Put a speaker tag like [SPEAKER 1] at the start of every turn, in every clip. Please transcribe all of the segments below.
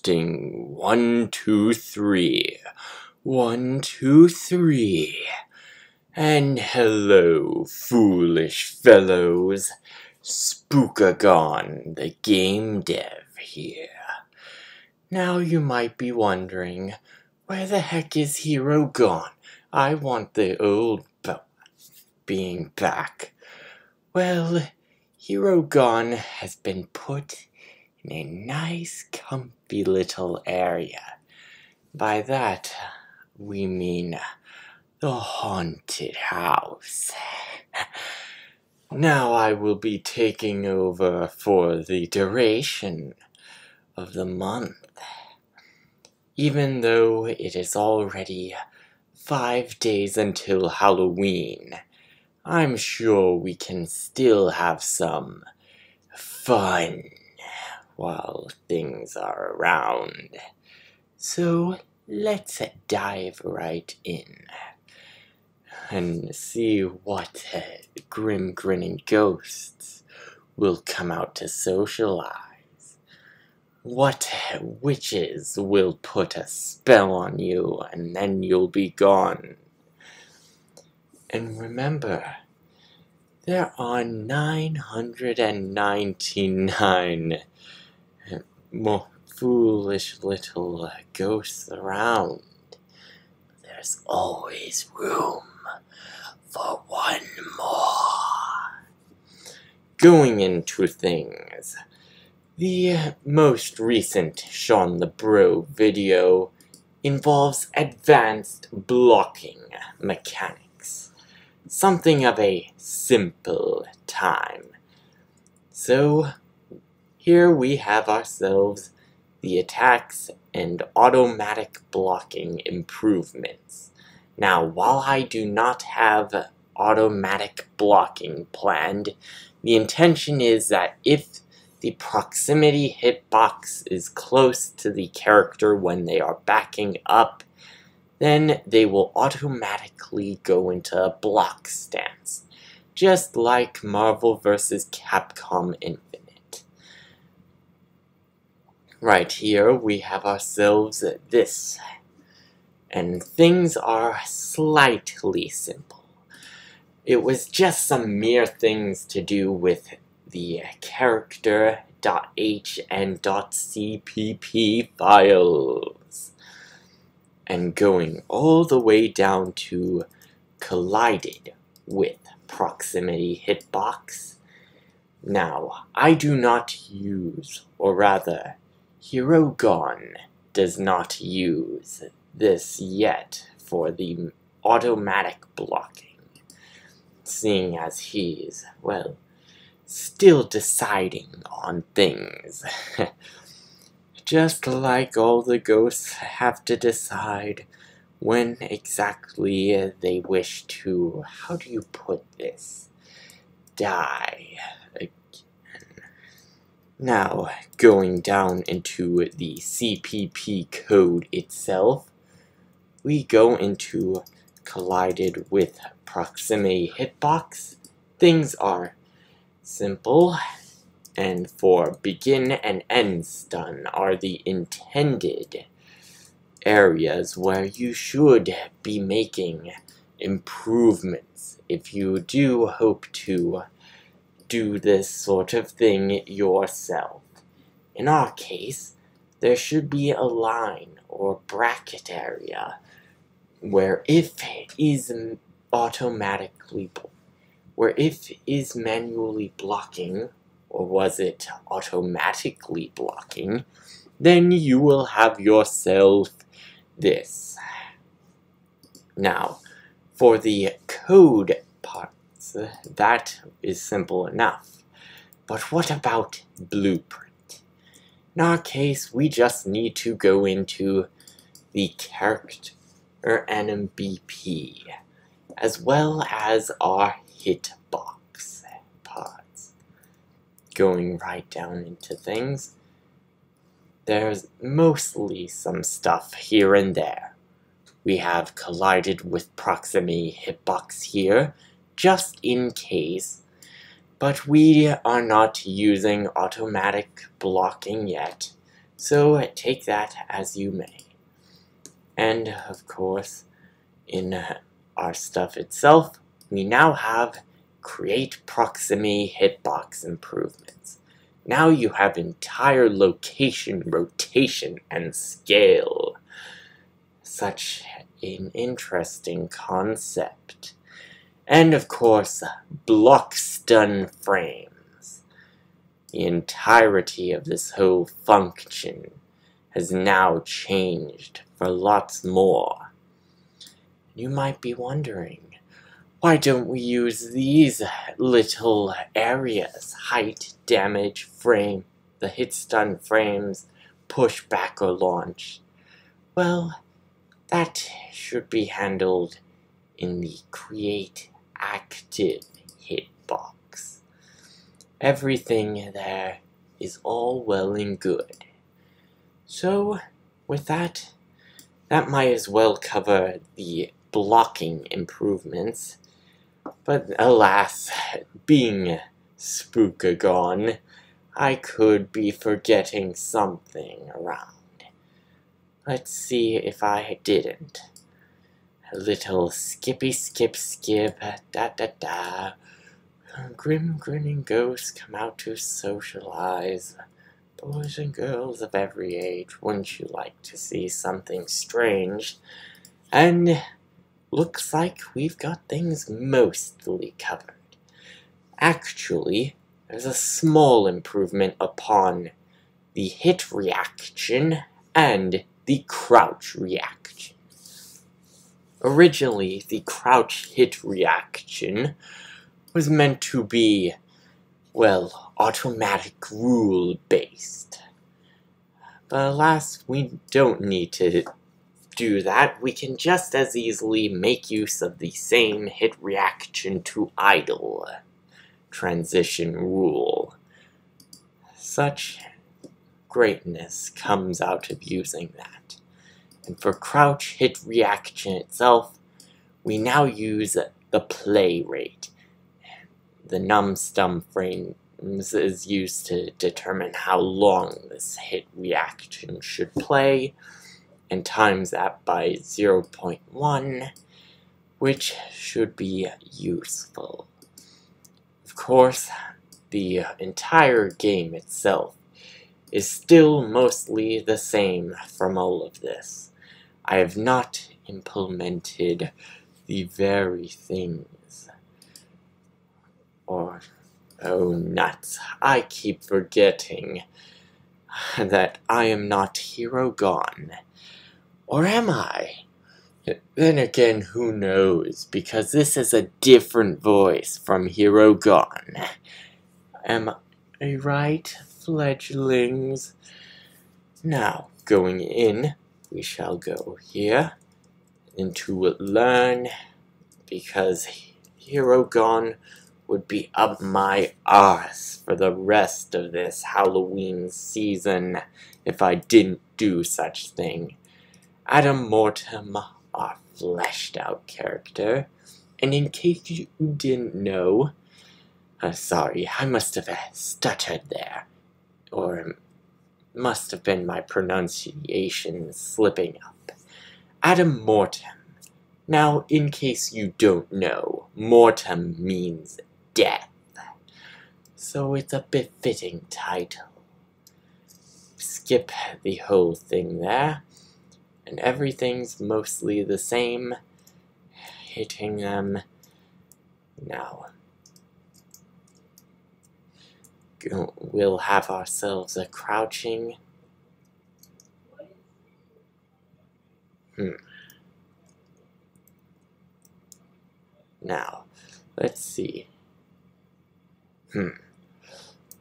[SPEAKER 1] Testing 1, 2, 3. 1, 2, 3. And hello, foolish fellows. Spookagon, the game dev here. Now you might be wondering, where the heck is Herogon? I want the old being back. Well, Herogon has been put in a nice, comfy little area. By that, we mean the haunted house. Now I will be taking over for the duration of the month. Even though it is already 5 days until Halloween, I'm sure we can still have some fun while things are around. So let's dive right in and see what grim grinning ghosts will come out to socialize. What witches will put a spell on you and then you'll be gone. And remember, there are 999 more foolish little ghosts around. There's always room for one more. Going into things, the most recent Sean the Bro video involves advanced blocking mechanics. Something of a simple time. So, here we have ourselves the attacks and automatic blocking improvements. Now, while I do not have automatic blocking planned, the intention is that if the proximity hitbox is close to the character when they are backing up, then they will automatically go into a block stance, just like Marvel vs. Capcom Infinite. Right here we have ourselves this, and things are slightly simple. It was just some mere things to do with the character.h and .cpp files, and going all the way down to collided with proximity hitbox. Now, I do not use, or rather, Herogon does not use this yet for the automatic blocking, seeing as he's, well, still deciding on things. Just like all the ghosts have to decide when exactly they wish to, how do you put this, die again. Now, going down into the CPP code itself, we go into collided with proximity hitbox. Things are simple, and for begin and end stun are the intended areas where you should be making improvements if you do hope to do this sort of thing yourself. In our case, there should be a line or bracket area where if is manually blocking, or was it automatically blocking, then you will have yourself this. Now, for the code parts, that is simple enough. But what about blueprint? In our case, we just need to go into the character NMBP, as well as our hitbox parts. Going right down into things, there's mostly some stuff here and there. We have collided with proximity hitbox here, just in case, but we are not using automatic blocking yet, So take that as you may. And of course, in our stuff itself, we now have create proximity hitbox improvements. Now you have entire location, rotation, and scale. Such an interesting concept. And of course, block stun frames. The entirety of this whole function has now changed for lots more. You might be wondering, why don't we use these little areas? Height, damage, frame, the hit stun frames, push back or launch. Well, that should be handled in the create active hitbox. Everything there is all well and good. So, with that might as well cover the blocking improvements. But alas, being Spookagon, I could be forgetting something around. Let's see if I didn't. A little skippy skip skip, da da da. Grim grinning ghosts come out to socialize. Boys and girls of every age, wouldn't you like to see something strange? And looks like we've got things mostly covered. Actually, there's a small improvement upon the hit reaction and the crouch reaction. Originally, the crouch hit reaction was meant to be, well, automatic rule based. But alas, we don't need to do that. We can just as easily make use of the same hit reaction to idle transition rule. Such greatness comes out of using that. And for crouch hit reaction itself, we now use the play rate. The num-stum frames is used to determine how long this hit reaction should play, and times that by 0.1, which should be useful. Of course, the entire game itself is still mostly the same from all of this. I have not implemented the very things. Or, oh nuts, I keep forgetting that I am not Herogon. Or am I? Then again, who knows, because this is a different voice from Herogon. Am I right, fledglings? Now, going in, we shall go here into learn, because Herogon would be up my arse for the rest of this Halloween season if I didn't do such thing. Adam Mortem, our fleshed out character, and in case you didn't know, sorry, I must have stuttered there, or must have been my pronunciation slipping up. Adam Mortem. Now, in case you don't know, Mortem means death, so it's a befitting title. Skip the whole thing there, and everything's mostly the same. Hitting them now. We'll have ourselves a crouching. Now, let's see.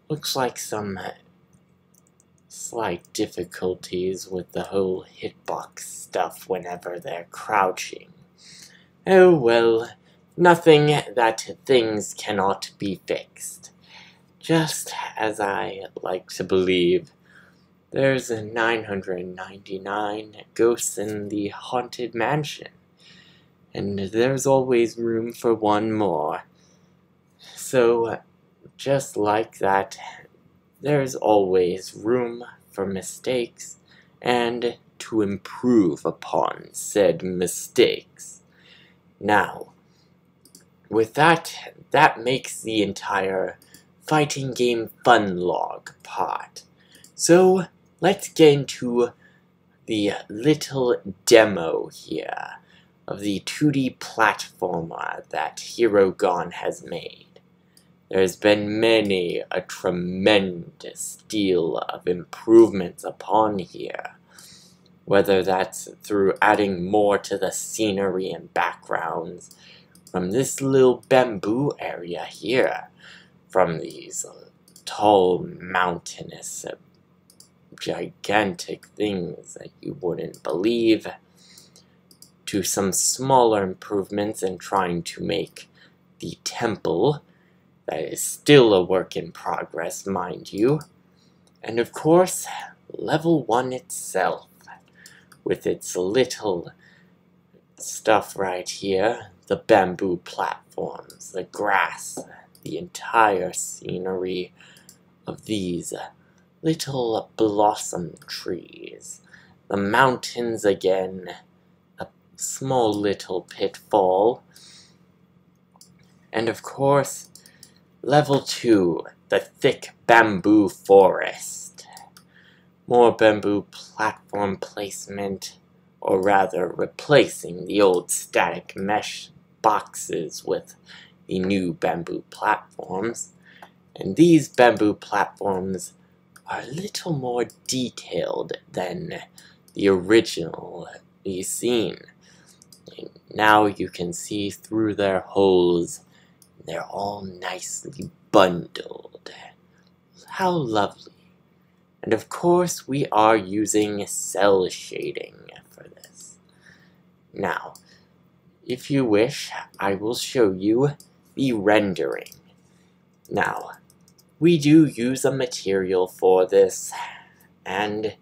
[SPEAKER 1] Looks like some slight difficulties with the whole hitbox stuff whenever they're crouching. Oh well, nothing that things cannot be fixed. Just as I like to believe, there's 999 ghosts in the haunted mansion, and there's always room for one more. So, just like that, there's always room for mistakes and to improve upon said mistakes. Now, with that, that makes the entire fighting game Funlog part. So, let's get into the little demo here of the 2D platformer that Herogon has made. There's been many a tremendous deal of improvements upon here, whether that's through adding more to the scenery and backgrounds from this little bamboo area here, from these tall, mountainous, gigantic things that you wouldn't believe, to some smaller improvements in trying to make the temple, that is still a work in progress, mind you, and of course, level 1 itself, with its little stuff right here, the bamboo platforms, the grass, the entire scenery of these little blossom trees, the mountains again, a small little pitfall, and of course, Level 2, the thick bamboo forest. More bamboo platform placement, or rather replacing the old static mesh boxes with the new bamboo platforms. And these bamboo platforms are a little more detailed than the original scene. And now you can see through their holes. They're all nicely bundled. How lovely. And of course, we are using cell shading for this. Now, if you wish, I will show you the rendering. Now, we do use a material for this, and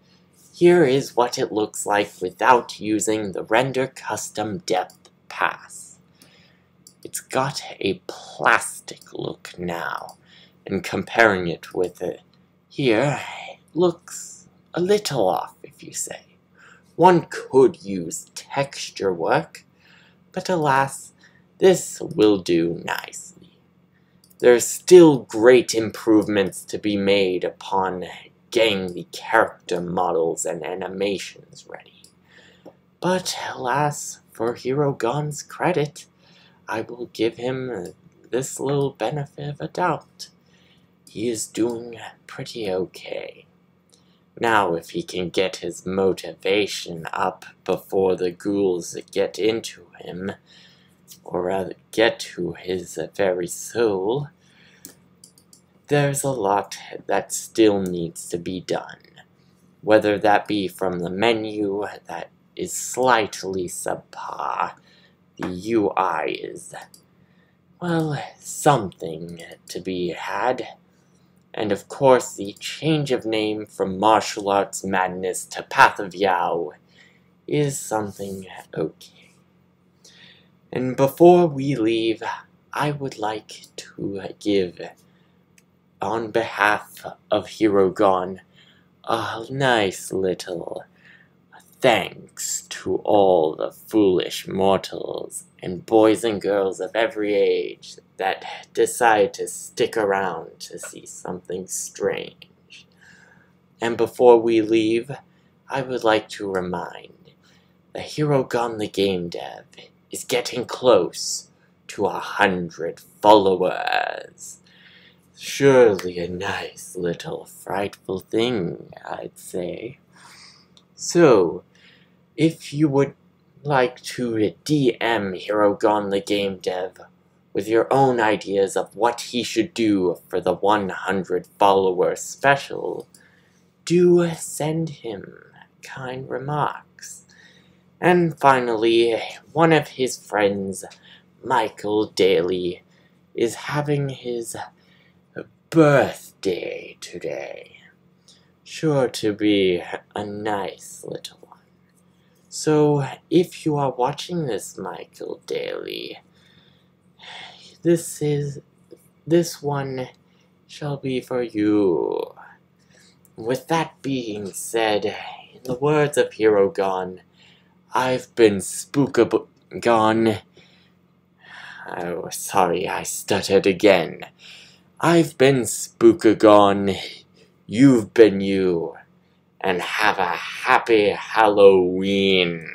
[SPEAKER 1] here is what it looks like without using the Render Custom Depth Pass. It's got a plastic look now, and comparing it with it here, it looks a little off, if you say. One could use texture work, but alas, this will do nicely. There's still great improvements to be made upon getting the character models and animations ready. But alas, for Herogon's credit, I will give him this little benefit of a doubt. He is doing pretty okay. Now, if he can get his motivation up before the ghouls get into him, or rather get to his very soul, there's a lot that still needs to be done. Whether that be from the menu that is slightly subpar, the UI is, well, something to be had. And of course, the change of name from Martial Arts Madness to Path of Yao is something okay. And before we leave, I would like to give, on behalf of Herogon, a nice little thanks to all the foolish mortals and boys and girls of every age that decide to stick around to see something strange. And before we leave, I would like to remind that Herogon the Game Dev is getting close to 100 followers. Surely a nice little frightful thing, I'd say. So, if you would like to DM Herogon the Game Dev with your own ideas of what he should do for the 100 follower special, do send him kind remarks. And finally, one of his friends, Michael Daly, is having his birthday today. Sure to be a nice little one. So, if you are watching this, Michael Daly, this one shall be for you. With that being said, in the words of Herogon, I've been gone. Oh, sorry, I stuttered again. I've been gone. You've been you. And have a happy Halloween.